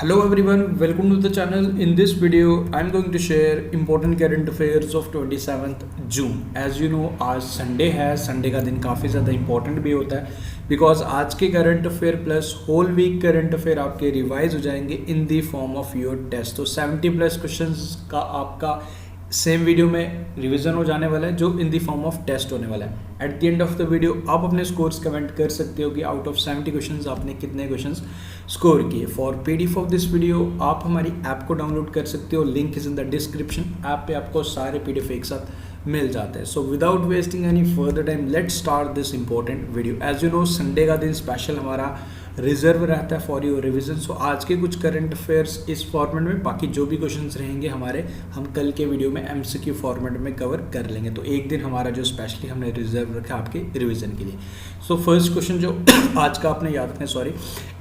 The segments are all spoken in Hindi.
Hello everyone, welcome to the channel. In this video, I'm going to share important current affairs of 27th June. As you know, आज संडे है. संडे का दिन काफ़ी ज़्यादा इंपॉर्टेंट भी होता है बिकॉज आज के current affair plus whole week current affair आपके रिवाइज हो जाएंगे in the form of your test. तो 70 प्लस क्वेश्चंस का आपका सेम वीडियो में रिवीजन हो जाने वाला है जो इन दी फॉर्म ऑफ टेस्ट होने वाला है. At the end of the video आप अपने स्कोर्स कमेंट कर सकते हो कि आउट ऑफ 70 क्वेश्चंस आपने कितने क्वेश्चंस स्कोर किए. For PDF of this video आप हमारी ऐप को डाउनलोड कर सकते हो. Link is in the description. App पे आपको सारे पीडीएफ एक साथ मिल जाते हैं. So without wasting any further time let's start this important video. As you know, Sunday का दिन स्पेशल हमारा रिजर्व रहता है फॉर योर रिवीजन. सो आज के कुछ करंट अफेयर्स इस फॉर्मेट में, बाकी जो भी क्वेश्चंस रहेंगे हमारे हम कल के वीडियो में एमसीक्यू फॉर्मेट में कवर कर लेंगे. तो एक दिन हमारा जो स्पेशली हमने रिजर्व रखा आपके रिवीजन के लिए. सो फर्स्ट क्वेश्चन जो आज का आपने याद रखना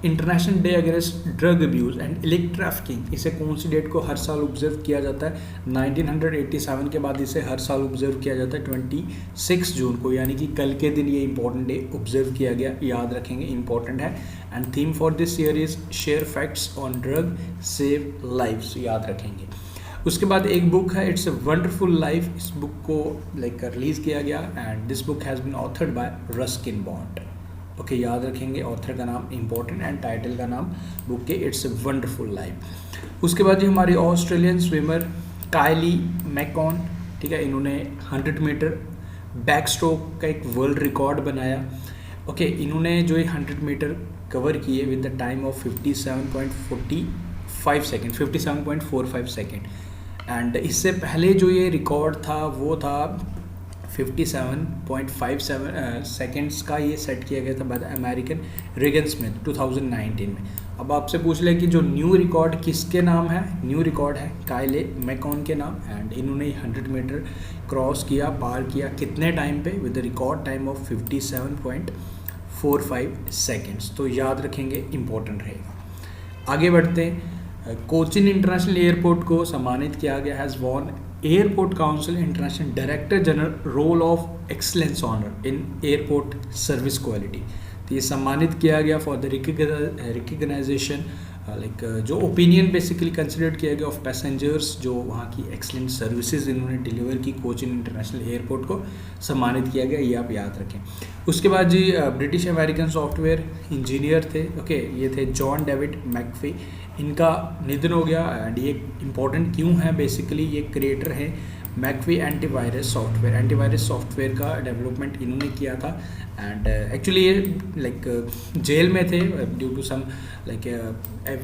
international day against drug abuse and electric trafficking, इसे कौन सी डेट को हर साल ऑब्जर्व किया जाता है? 1987 के बाद इसे हर साल ऑब्जर्व किया जाता है 26 जून को, यानी कि कल के दिन ये इंपॉर्टेंट डे ऑब्जर्व किया गया. याद रखेंगे, इंपॉर्टेंट है. And theme for this year is share facts on drug save lives. याद रखेंगे. उसके बाद एक बुक है, इट्स अ वंडरफुल लाइफ. इस बुक को रिलीज़ किया गया and this book has been authored by Ruskin Bond. Okay, याद रखेंगे ऑथर का नाम इंपॉर्टेंट एंड टाइटल का नाम बुक के इट्स अ वंडरफुल लाइफ. उसके बाद ये हमारी ऑस्ट्रेलियन स्विमर कायली मैकॉन, ठीक है, इन्होंने 100 मीटर बैक स्ट्रोक का एक वर्ल्ड रिकॉर्ड बनाया. ओके, इन्होंने जो ये 100 मीटर कवर किए with the time of 57.45 second 57.45 second. And इससे पहले जो ये रिकॉर्ड था वो था 57.57 सेकेंड्स का. ये सेट किया गया था by the American Reagan Smith 2019 में. अब आपसे पूछ लें कि जो न्यू रिकॉर्ड किसके नाम है? न्यू रिकॉर्ड है कायले मैकॉन के नाम. एंड इन्होंने 100 मीटर क्रॉस किया, पार किया कितने टाइम पे? With the record time of 57.45 seconds. तो याद रखेंगे, इंपॉर्टेंट रहेगा. आगे बढ़ते हैं. कोचिन इंटरनेशनल एयरपोर्ट को सम्मानित किया गया. Has won Airport Council International director general role of excellence honour in airport service quality. तो ये सम्मानित किया गया फॉर द रिकग्नाइजेशन जो ओपिनियन बेसिकली कंसिडर्ड किया गया ऑफ पैसेंजर्स, जो वहाँ की एक्सलेंट सर्विसेज इन्होंने डिलीवर की. कोचिन इंटरनेशनल एयरपोर्ट को सम्मानित किया गया, ये आप याद रखें. उसके बाद जी ब्रिटिश अमेरिकन सॉफ्टवेयर इंजीनियर थे. ओके, ये थे जॉन डेविड मैकफी. इनका निधन हो गया. एंड ये इम्पॉर्टेंट क्यों है? बेसिकली ये क्रिएटर हैं McAfee antivirus software. Antivirus software का डेवलपमेंट इन्होंने किया था. एंड एक्चुअली ये जेल में थे ड्यू टू सम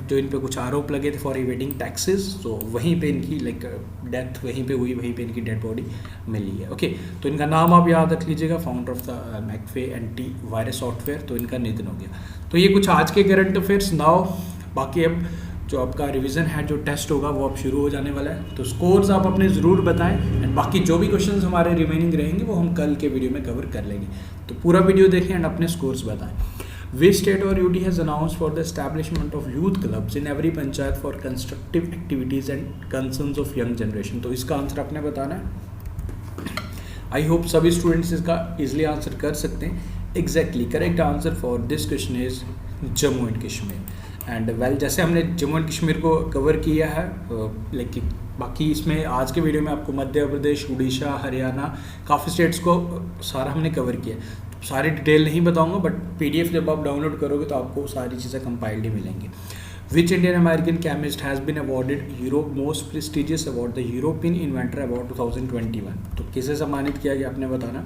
जो इन पे कुछ आरोप लगे थे फॉर इवेडिंग टैक्सेस. तो वहीं पे इनकी डेथ वहीं पे हुई, वहीं पे इनकी डेड बॉडी मिली है. ओके, तो इनका नाम आप याद रख लीजिएगा, founder of the McAfee antivirus software. तो इनका निधन हो गया. तो ये कुछ आज के करंट अफेयर्स. नाउ बाकी अब जो आपका रिवीजन है, जो टेस्ट होगा वो अब शुरू हो जाने वाला है. तो स्कोर्स आप अपने ज़रूर बताएं. एंड बाकी जो भी क्वेश्चंस हमारे रिमेनिंग रहेंगे वो हम कल के वीडियो में कवर कर लेंगे. तो पूरा वीडियो देखें एंड अपने स्कोर्स बताएं. विच स्टेट और UT has announce for the establishment of youth clubs in every panchayat for constructive activities and concerns of young generation. तो इसका आंसर आपने बताना है. आई होप सभी स्टूडेंट्स इसका ईजिली आंसर कर सकते हैं. Exactly correct answer for this question is Jammu and Kashmir. And जैसे हमने जम्मू एंड कश्मीर को कवर किया है, लेकिन बाकी इसमें आज के वीडियो में आपको मध्य प्रदेश, उड़ीसा, हरियाणा, काफ़ी स्टेट्स को सारा हमने कवर किया. तो सारी डिटेल नहीं बताऊंगा, बट पीडीएफ जब आप डाउनलोड करोगे तो आपको सारी चीज़ें कंपाइल्ड ही मिलेंगी. Which Indian American chemist has been awarded Europe most prestigious award the European Inventor Award 2021. तो किसे सम्मानित किया गया आपने बताना.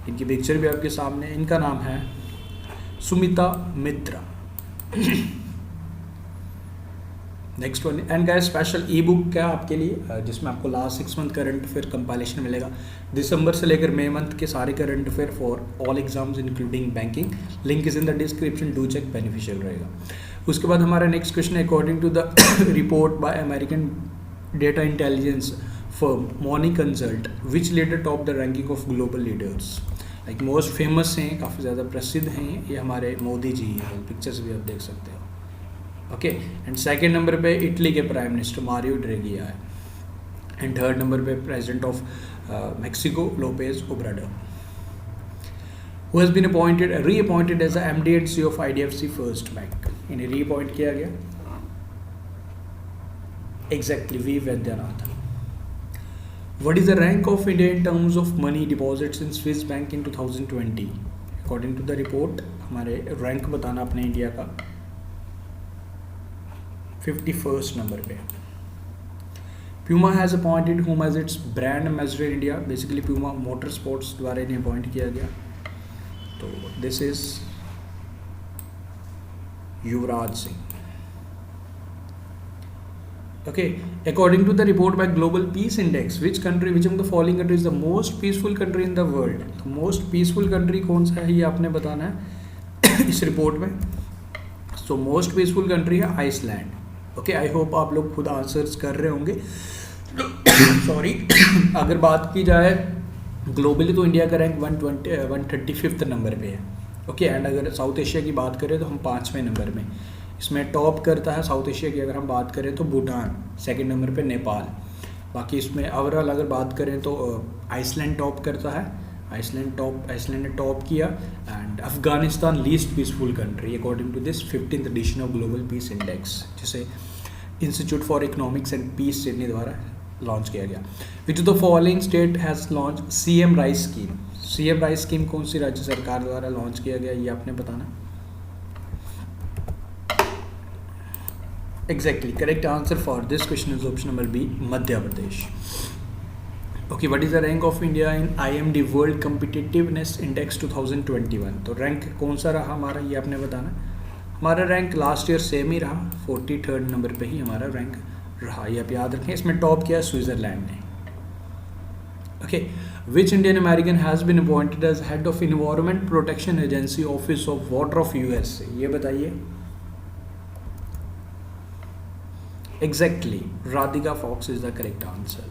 इनकी पिक्चर भी आपके सामने. इनका नाम है Sumita Mitra. Next one. And guys, special e book क्या आपके लिए, जिसमें आपको last 6 month current affair compilation मिलेगा. दिसंबर से लेकर मई मंथ के सारे current affair for all exams including banking. Link is in the description, do check, beneficial रहेगा. उसके बाद हमारा नेक्स्ट क्वेश्चन है, according to the report by American data intelligence firm Morning Consult, which leader top the ranking of global leaders. Most famous हैं, काफ़ी ज़्यादा प्रसिद्ध हैं, ये हमारे मोदी जी हैं. पिक्चर्स भी आप देख सकते हो. ओके, एंड सेकेंड नंबर पे इटली के प्राइम मिनिस्टर मारियो ड्रेगी है. एंड थर्ड नंबर पे president of Mexico Lopez Obrador, who has been reappointed as the MD and CEO of IDFC First Bank. इन्हें रीअपॉइंट किया गया. Exactly, V Vaidyanathan. What is the rank of India in terms of money deposits in Swiss Bank in 2020? According to the report, हमारे रैंक बताना अपने इंडिया का 51st नंबर पे। Puma has appointed whom as its brand ambassador in India. Basically Puma Motorsports द्वारा इन्हें अपॉइंट किया गया। तो this is Yuvraj Singh. Okay, according to the report by Global Peace Index, which among the following countries is the most peaceful country in the world? तो most peaceful country कौन सा है ये आपने बताना है इस रिपोर्ट में। So most peaceful country है आइसलैंड। ओके, आई होप आप लोग खुद आंसर्स कर रहे होंगे। सॉरी अगर बात की जाए ग्लोबली तो इंडिया का रैंक 135 नंबर पे है। ओके, एंड अगर साउथ एशिया की बात करें तो हम 5वें नंबर में। इसमें टॉप करता है साउथ एशिया की अगर हम बात करें तो भूटान, सेकंड नंबर पे नेपाल। बाकी इसमें ओवरऑल अगर बात करें तो आइसलैंड टॉप करता है, आइसलैंड ने टॉप किया। And Afghanistan least peaceful country according to this 15th edition of Global Peace Index, जिसे Institute for Economics and Peace Sydney द्वारा लॉन्च किया गया। Which of the following state has launch CM rice scheme? CM rice scheme कौन सी राज्य सरकार द्वारा लॉन्च किया गया ये आपने बताना। Exactly, correct answer for this question is option number B, Madhya Pradesh. Okay, what is the rank of India in IMD World Competitiveness Index 2021? तो रैंक कौन सा रहा हमारा ये आपने बताना। हमारा रैंक लास्ट ईयर सेम ही रहा, 43rd नंबर पे ही हमारा रैंक रहा, ये आप याद रखें। इसमें टॉप किया स्विट्जरलैंड ने। Okay, which Indian American has been appointed as head of Environment Protection Agency Office of Water of US? ये बताइए। Exactly, Radhika Fox is the correct answer.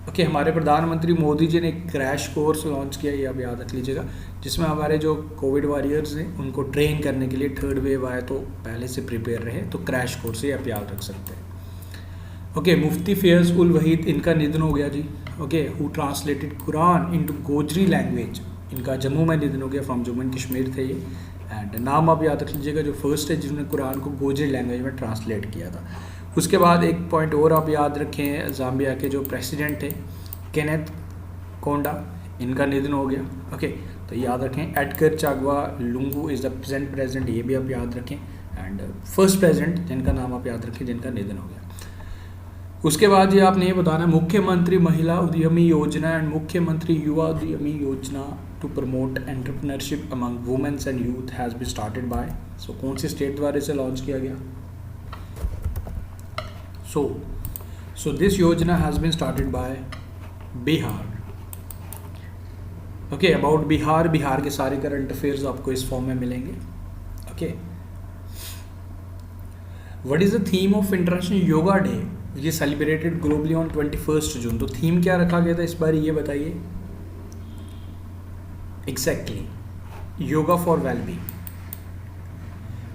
Okay, हमारे प्रधानमंत्री मोदी जी ने एक क्रैश कोर्स लॉन्च किया, ये आप याद रख लीजिएगा, जिसमें हमारे जो कोविड वॉरियर्स हैं उनको ट्रेन करने के लिए, थर्ड वेव आए तो पहले से प्रिपेयर रहे, तो क्रैश कोर्स ये आप याद रख सकते हैं। ओके, मुफ्ती फैज़ उल वहीद, इनका निधन हो गया जी। Okay, who translated Quran into Gojri language, इनका जम्मू में निधन हो गया, फ्रॉम जम्मू एंड कश्मीर थे ये। एंड नाम आप याद रख लीजिएगा, जो फर्स्ट है जिन्होंने कुरान को गोजरी लैंग्वेज में ट्रांसलेट किया था। उसके बाद एक पॉइंट और आप याद रखें, ज़ाम्बिया के जो प्रेसिडेंट थे केनेथ कोंडा, इनका निधन हो गया। ओके, तो याद रखें। Edgar Chagwa Lungu is the present president, ये भी आप याद रखें। एंड फर्स्ट प्रेसिडेंट जिनका नाम आप याद रखें जिनका निधन हो गया। उसके बाद ये आपने ये बताना, मुख्यमंत्री महिला उद्यमी योजना एंड मुख्यमंत्री Yuva Udyami Yojana to promote entrepreneurship among womens and youth has been started by, so कौन सी स्टेट द्वारा इसे लॉन्च किया गया? So this योजना has been started by Bihar. Okay, about Bihar के सारे करंट अफेयर्स आपको इस फॉर्म में मिलेंगे। Okay, what is the theme of international yoga day ये सेलिब्रेटेड ग्लोबली ऑन 21 जून? तो थीम क्या रखा गया था इस बार ये बताइए। Exactly, yoga for wellbeing.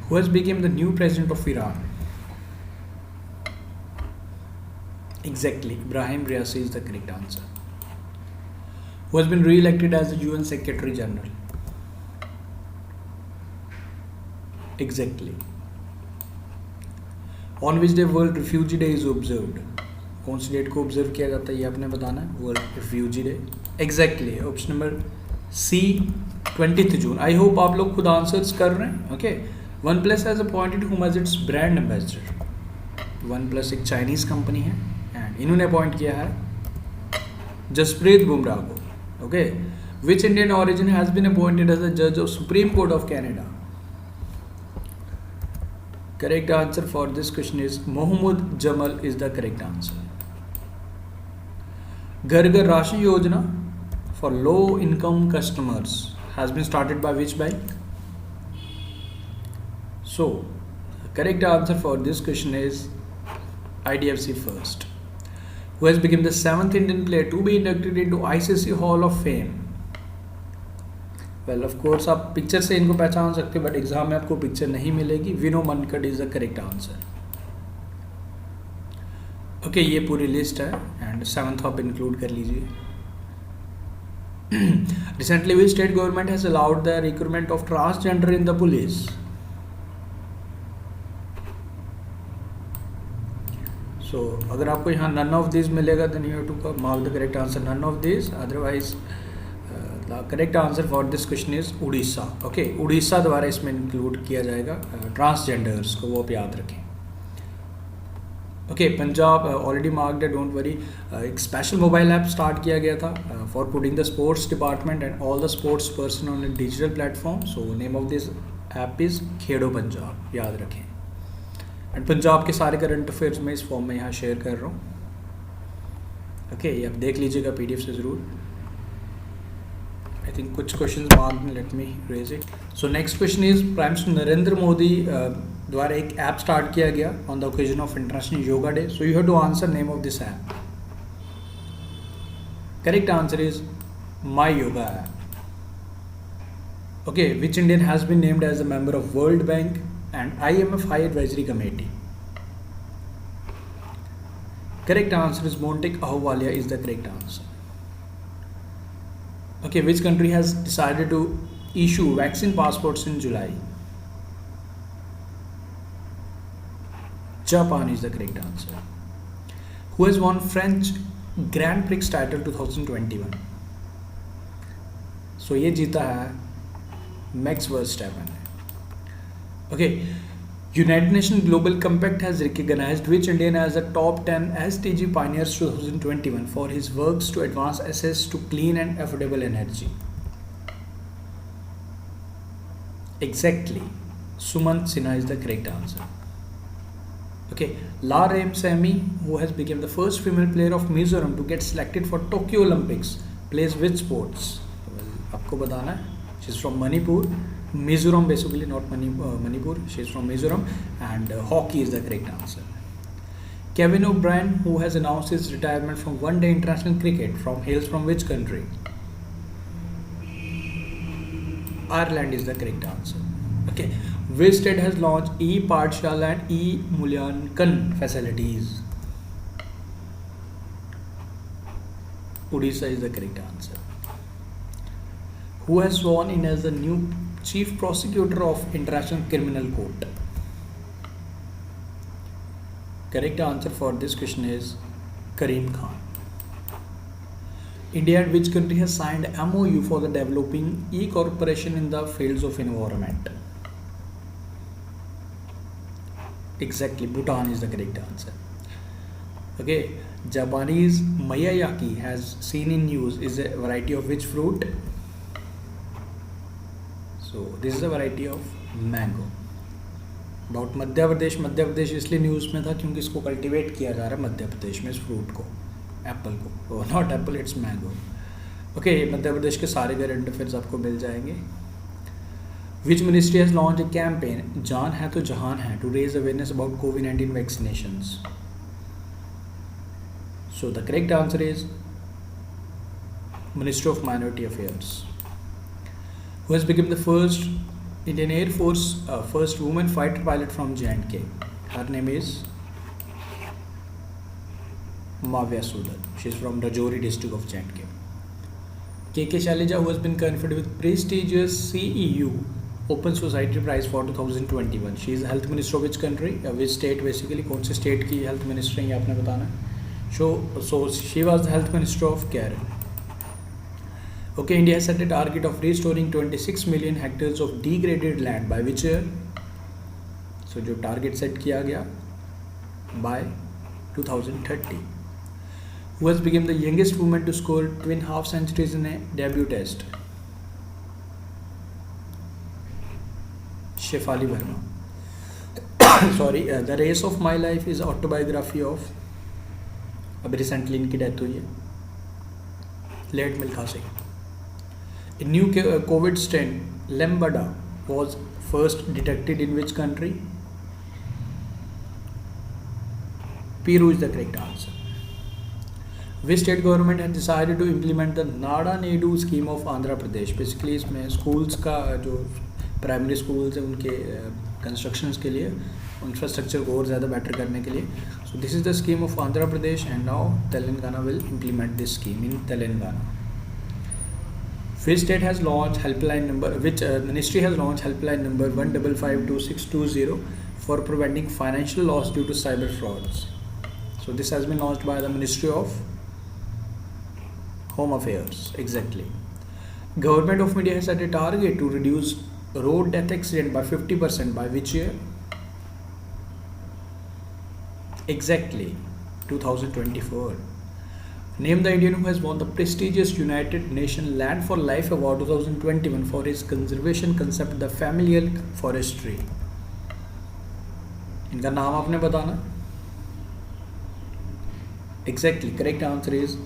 Who has became the new president of Iran? Exactly, Ibrahim Raisi is the correct answer. Who has been re-elected as the UN Secretary General? Exactly. On which day World Refugee Day is observed? कौन सी डेट को ऑब्जर्व किया जाता है ये आपने बताना है। World Refugee Day. Exactly, option number C, 20 जून। आई होप आप लोग खुद आंसर्स कर रहे हैं। Okay, OnePlus has appointed whom as its brand ambassador? OnePlus एक चाइनीज कंपनी है एंड इन्होंने अपॉइंट किया है जसप्रीत बुमराह को। Okay, which Indian origin has been appointed as a जज of Supreme Court of Canada? Correct answer for this question is Mohammad Jamal is the correct answer. Ghar Ghar ration Yojana for low income customers has been started by which bank? So correct answer for this question is IDFC First. Who has become the 7th Indian player to be inducted into ICC Hall of Fame? Well, of course आप पिक्चर से इनको पहचान सकते हैं, बट एग्जाम में आपको पिक्चर नहीं मिलेगी। Vinoo Mankad is the correct answer. Okay, ये पूरी लिस्ट है एंड 7th आप इंक्लूड कर लीजिए। Recently, which state government has allowed the recruitment of transgender in the police? सो अगर आपको यहाँ नन ऑफ दिस मिलेगा then you have to mark the correct answer none of this, otherwise the correct answer for this question is Orissa. Okay, Orissa द्वारा इसमें इंक्लूड किया जाएगा ट्रांसजेंडर्स को, वो आप याद रखें. ओके, पंजाब ऑलरेडी मार्क्ड है, डोंट वरी. एक स्पेशल मोबाइल ऐप स्टार्ट किया गया था for putting the sports department and all the sports person on a digital platform. So name of this app is Khedo Punjab, याद रखें. एंड पंजाब के सारे करंट अफेयर्स में इस फॉर्म में यहाँ शेयर कर रहा हूँ. ओके, ये आप देख लीजिएगा PDF से ज़रूर. आई थिंक कुछ question marked, let me raise it. So next question is prime minister Narendra Modi द्वारा एक ऐप स्टार्ट किया गया on the occasion of international yoga day. So you have to answer name of this app. Correct answer is my yoga app. Okay, which Indian has been named as a member of World Bank and IMF High Advisory Committee? Correct answer is Montek Ahluwalia is the correct answer. Okay, which country has decided to issue vaccine passports in July? Japan is the correct answer. Who has won French Grand Prix title 2021? So ये जीता है Max Verstappen. Okay, United Nations Global Compact has recognized which Indian as a top 10 SDG pioneers 2021 for his works to advance access to clean and affordable energy. Exactly, Sumant Sinha is the correct answer. Okay, La Ramsamy, who has become the first female player of Mizoram to get selected for Tokyo Olympics, plays which sports? Well, आपको बताना है. She's from Manipur, Mizoram basically, not Manipur. She's from Mizoram, and hockey is the correct answer. Kevin O'Brien, who has announced his retirement from one-day international cricket, hails from which country? Ireland is the correct answer. Okay, which state has launched e-Pathshala and e-Mulyankan facilities? Odisha is the correct answer. Who has sworn in as the new Chief Prosecutor of International Criminal Court? Correct answer for this question is Karim Khan. India and which country has signed MOU for the developing e-corporation in the fields of environment? Exactly, Bhutan is the correct answer. Okay, Japanese Mayayaki has seen in news is a variety of which fruit? So this is a variety of mango. About Madhya Pradesh इसलिए न्यूज़ में था क्योंकि इसको कल्टीवेट किया जा रहा है मध्य प्रदेश में, इस फ्रूट को, एप्पल को. Not apple, it's mango. Okay, Madhya Pradesh के सारे करंट अफेयर्स आपको मिल जाएंगे. Which ministry has launch a campaign Jaan Hai Toh Jahan Hai to raise awareness about कोविड-19 vaccinations? So the correct answer is ministry of minority affairs. Who has become the first Indian Air Force first woman fighter pilot from J&K? Her name is Mavya Sudar. She is from Rajouri district of J&K. K.K. Shailaja, who has been conferred with prestigious CEU Open Society Prize for 2021. She is the Health Minister of which country? Which state basically? कौन से state की health minister हैं ये आपने बताना है. So she was the Health Minister of Kerala. Okay, India has set a target of restoring 26 million hectares of degraded land by which year? So जो target set किया गया by 2030. Who has become the youngest woman to score twin half centuries in a debut test? Shefali Verma. Sorry, The Race of My Life is autobiography of, अभी रिसेंटली इनकी डेथ हुई है, late Milkha Singh. A new COVID strain, Lambda, was first detected in which country? Peru is the correct answer. Which state government has decided to implement the Nada Nedu scheme of Andhra Pradesh? Basically इसमें schools का जो प्राइमरी स्कूल्स हैं उनके कंस्ट्रक्शंस के लिए, इंफ्रास्ट्रक्चर को और ज़्यादा बेटर करने के लिए. So this is the scheme of Andhra Pradesh and now Telangana will implement this scheme in Telangana. Which state has launched helpline number? Which ministry has launched helpline number 1552620 for preventing financial loss due to cyber frauds? So this has been launched by the Ministry of Home Affairs. Exactly. Government of India has set a target to reduce road death accident by 50% by which year? Exactly, 2024. Name the Indian who has won the prestigious United Nations Land for Life Award 2021 for his conservation concept the familial forestry. इनका नाम आपने बताना. Exactly, correct answer is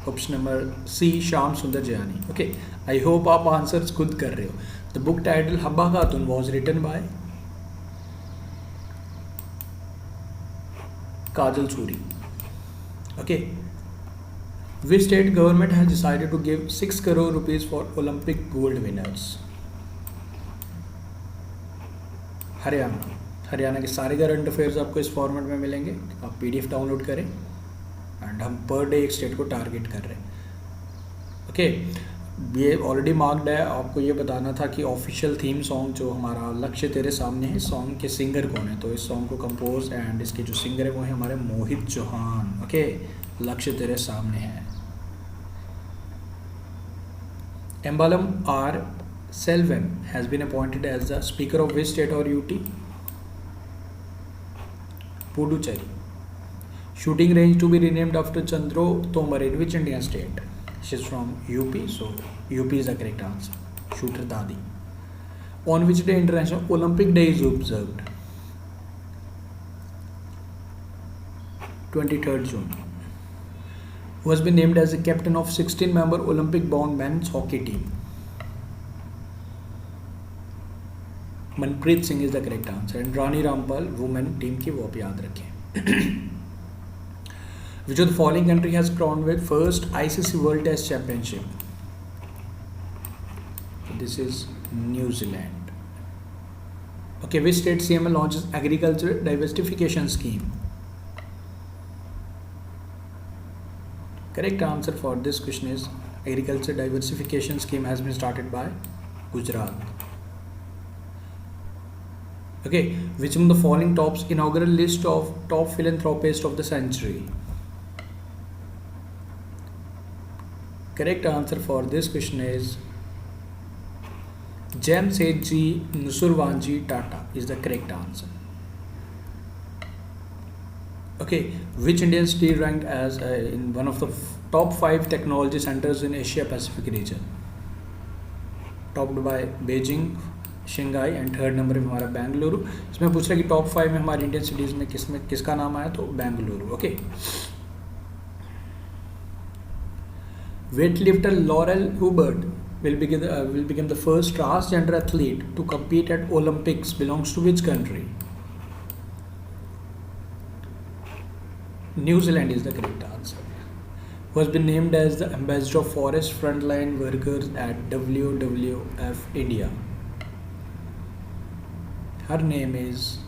option number C, Shyam Sundar Jayani. Okay, I hope आप आंसर्स खुद कर रहे हो. The book title Habba Khatun was written by Kajal Suri. Okay. Which state government has decided to give 6 crore rupees for Olympic gold winners? Haryana. Haryana के सारे करंट अफेयर्स आपको इस फॉर्मेट में मिलेंगे. आप PDF डाउनलोड करें एंड हम पर डे एक स्टेट को टारगेट कर रहे हैं. ओके, ये ऑलरेडी मार्क्ड है. आपको ये बताना था कि ऑफिशियल थीम सॉन्ग जो हमारा लक्ष्य तेरे सामने है, सॉन्ग के सिंगर कौन है. तो इस सॉन्ग को कंपोज एंड इसके जो सिंगर है वो है हमारे मोहित चौहान. ओके, लक्ष्य तेरे सामने है. Embalam R. Selvam has been appointed as the Speaker of which state or UT? Puducherry. Shooting range to be renamed after Chandro Tomar in which Indian state? She is from UP, so UP is the correct answer. Shooter Dadi. On which day International Olympic Day is observed? 23rd June. Who has been named as the captain of 16-member Olympic-bound men's hockey team? Manpreet Singh is the correct answer. And Rani Rampal, women team की वो आप याद रखें. Which of the following country has crowned with first ICC World Test Championship? This is New Zealand. Okay, which state CM launches agriculture diversification scheme? Correct answer for this question is agriculture diversification scheme has been started by Gujarat. Okay, which among the following tops inaugural list of top philanthropists of the century? Correct answer for this question is Jamsetji Nusurwanji Tata is the correct answer. Okay, which Indian city ranked as in one of the top 5 technology centers in Asia Pacific region? Topped by Beijing, Shanghai and third number पे हमारा बेंगलुरु. इसमें पूछ रहा है कि टॉप 5 में हमारी इंडियन सिटीज़ में किसका नाम आया, तो Bengaluru. Okay. Weightlifter Laurel Hubbard will become the first transgender athlete to compete at Olympics. Belongs to which country? New Zealand is the correct answer. Who has been named as the ambassador of forest frontline workers at WWF India? Her name is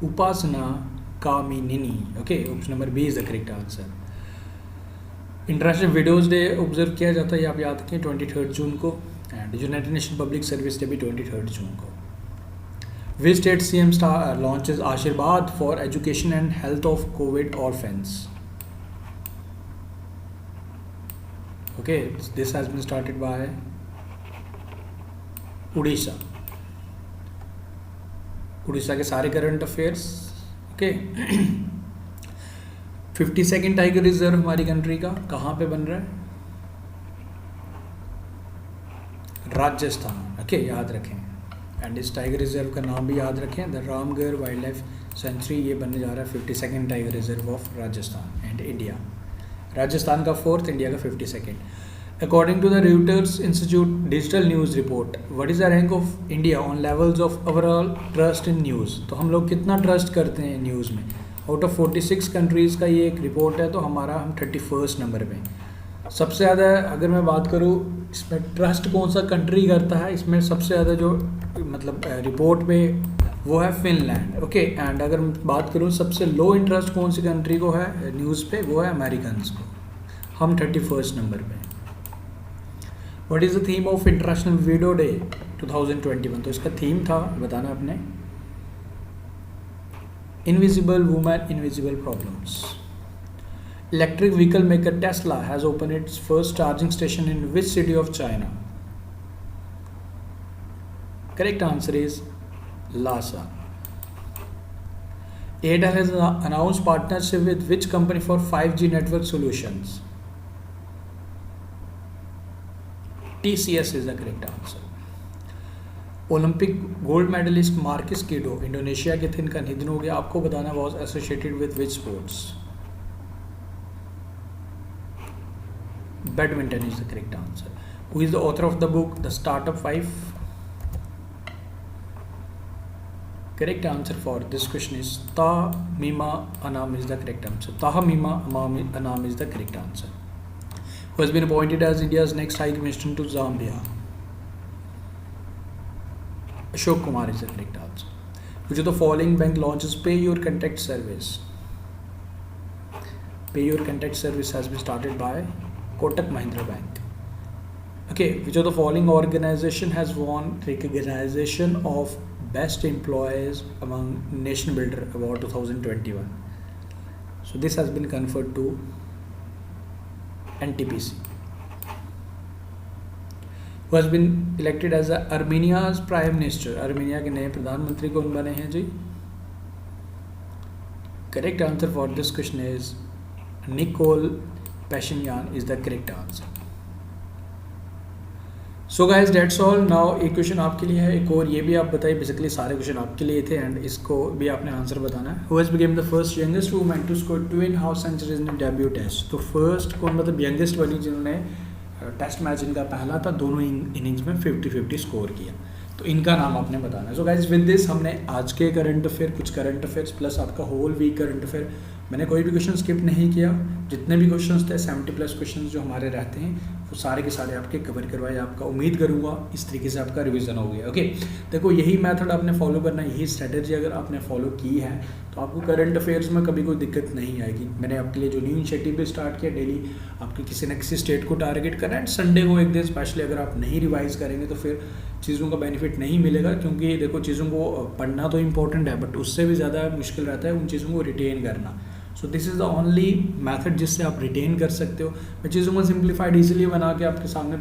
Upasana Kaminini. Okay, option number B is the correct answer. International widows day observe किया जाता है, ये आप याद रखें 23rd जून को. And United nation public service day भी 23rd जून को. Which state CM launches Ashirwad for education and health of COVID orphans? Okay, this has been started by Odisha. Orissa के सारे current affairs. Okay. 52nd tiger reserve हमारी कंट्री का कहाँ पे बन रहा है? राजस्थान. ओके, याद रखें. एंड इस टाइगर रिजर्व का नाम भी याद रखें, the Ramgarh wild life sanctuary. ये बनने जा रहा है 52nd tiger reserve of Rajasthan and India. Rajasthan का 4th, इंडिया का 52nd. According to the Reuters institute digital news report, what is the rank of India on levels of overall trust in news? तो हम लोग कितना ट्रस्ट करते हैं न्यूज़ में? आउट ऑफ 46 कंट्रीज़ का ये एक रिपोर्ट है, तो हम 31st नंबर पे. सबसे ज़्यादा अगर मैं बात करूँ इसमें ट्रस्ट कौन सा कंट्री करता है, इसमें सबसे ज़्यादा जो मतलब रिपोर्ट पे वो है फिनलैंड. ओके. एंड अगर मैं बात करूँ सबसे लो इंटरेस्ट कौन सी कंट्री को है न्यूज़ पे, वो है अमेरिकन्स को. हम 31st नंबर पे. What is the theme of international window day 2021? तो इसका थीम था बताना आपने. Invisible woman, invisible problems. Electric vehicle maker Tesla has opened its first charging station in which city of China? Correct answer is Lhasa. Airtel has announced partnership with which company for 5G network solutions? TCS is the correct answer. Olympic gold medallist Markis Kido Indonesia के थे, इनका निधन हो गया. आपको बताना was associated with which sports? Badminton is the correct answer. Who is the author of the book The Startup 5? Correct answer for this question is Tahmima Anam is the correct answer. Tahmima Anam is the correct answer. Who has been appointed as India's next High Commissioner to Zambia? Ashok Kumar is the correct answer. Which of the following bank launches Pay Your Contact service? Pay Your Contact service has been started by Kotak Mahindra Bank. Okay, which of the following organization has won recognition of Best Employees among Nation Builder Award 2021? So this has been conferred to NTPC. Who has been elected as Armenia's Prime Minister? Armenia के नए प्रधानमंत्री कौन बने हैं जी? Correct answer for this question is Nikol Pashinyan is the correct answer. So guys that's all. Now एक क्वेश्चन आपके लिए है, एक और ये भी आप बताइए. बेसिकली सारे क्वेश्चन आपके लिए थे एंड इसको भी आपने आंसर बताना है. Who has become the first youngest woman to score 2 half centuries in a debut test? तो फर्स्ट कौन मतलब यंगेस्ट बनी जिन्होंने टेस्ट मैच इनका पहला था, दोनों इनिंग्स में 50-50 स्कोर किया, तो इनका नाम आपने बताना है. सो गाइज विद दिस हमने आज के करंट अफेयर, कुछ करंट अफेयर्स प्लस आपका होल वीक करंट अफेयर, मैंने कोई भी क्वेश्चन स्किप नहीं किया. जितने भी क्वेश्चंस थे 70+ क्वेश्चंस जो हमारे रहते हैं वो सारे के सारे आपके कवर करवाए. आपका उम्मीद करूँगा इस तरीके से आपका रिवीजन हो गया. ओके देखो यही मेथड आपने फॉलो करना है, यही स्ट्रेटजी अगर आपने फॉलो की है तो आपको करंट अफेयर्स में कभी कोई दिक्कत नहीं आएगी. मैंने आपके लिए जो न्यू इनिशिएटिव भी स्टार्ट किया, डेली आपके किसी न किसी स्टेट को टारगेट करना है. संडे को एक दिन स्पेशली अगर आप नहीं रिवाइज करेंगे तो फिर चीज़ों का बेनिफिट नहीं मिलेगा, क्योंकि देखो चीज़ों को पढ़ना तो इंपॉर्टेंट है बट उससे भी ज़्यादा मुश्किल रहता है उन चीज़ों को रिटेन करना. So this is the only method जिससे आप रिटेन कर सकते हो. मैं चीज़ों को सिंप्लीफाइड इजीली बना के आपके सामने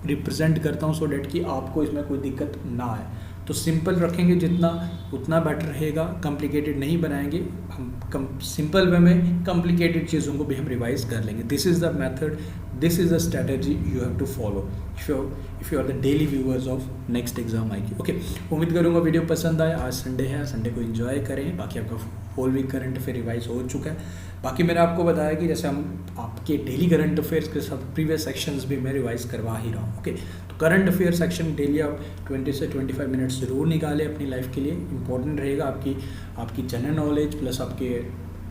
रिप्रेजेंट करता हूँ सो डैट कि आपको इसमें कोई दिक्कत ना आए. तो सिंपल रखेंगे जितना उतना बेटर रहेगा, कॉम्प्लिकेटेड नहीं बनाएंगे हम. सिंपल वे में कॉम्प्लिकेटेड चीज़ों को भी हम रिवाइज कर लेंगे. This is the method, this is the strategy you have to follow if you are the daily viewers of next exam आएगी. ओके उम्मीद करूँगा वीडियो पसंद आए. आज संडे है, संडे को एंजॉय करें. बाकी आपका whole week current affair revise हो चुका है. बाकी मैंने आपको बताया कि जैसे हम आपके डेली करंट अफेयर्स के साथ प्रीवियस सेक्शंस भी मैं रिवाइज करवा ही रहा हूँ. ओके तो करंट अफेयर सेक्शन डेली आप 20 से 25 मिनट ज़रूर निकालें अपनी लाइफ के लिए. इंपॉर्टेंट रहेगा आपकी जनरल नॉलेज प्लस आपके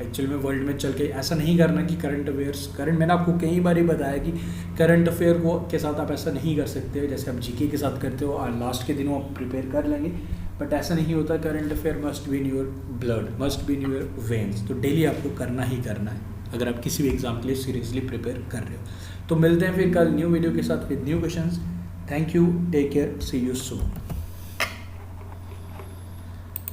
एक्चुअल में वर्ल्ड में चल के. ऐसा नहीं करना कि करंट मैंने आपको कई बार ही बताया कि करंट अफेयर को के साथ आप ऐसा नहीं कर सकते जैसे आप जीके के साथ करते हो और लास्ट के दिनों आप प्रिपेयर कर लेंगे, बट ऐसा नहीं होता. Current affair must be in your blood, must be in your veins. तो डेली आपको करना ही करना है अगर आप किसी भी एग्जाम के लिए सीरियसली प्रिपेयर कर रहे हो. तो मिलते हैं फिर कल न्यू वीडियो के साथ with new questions. Thank you, take care, see you soon.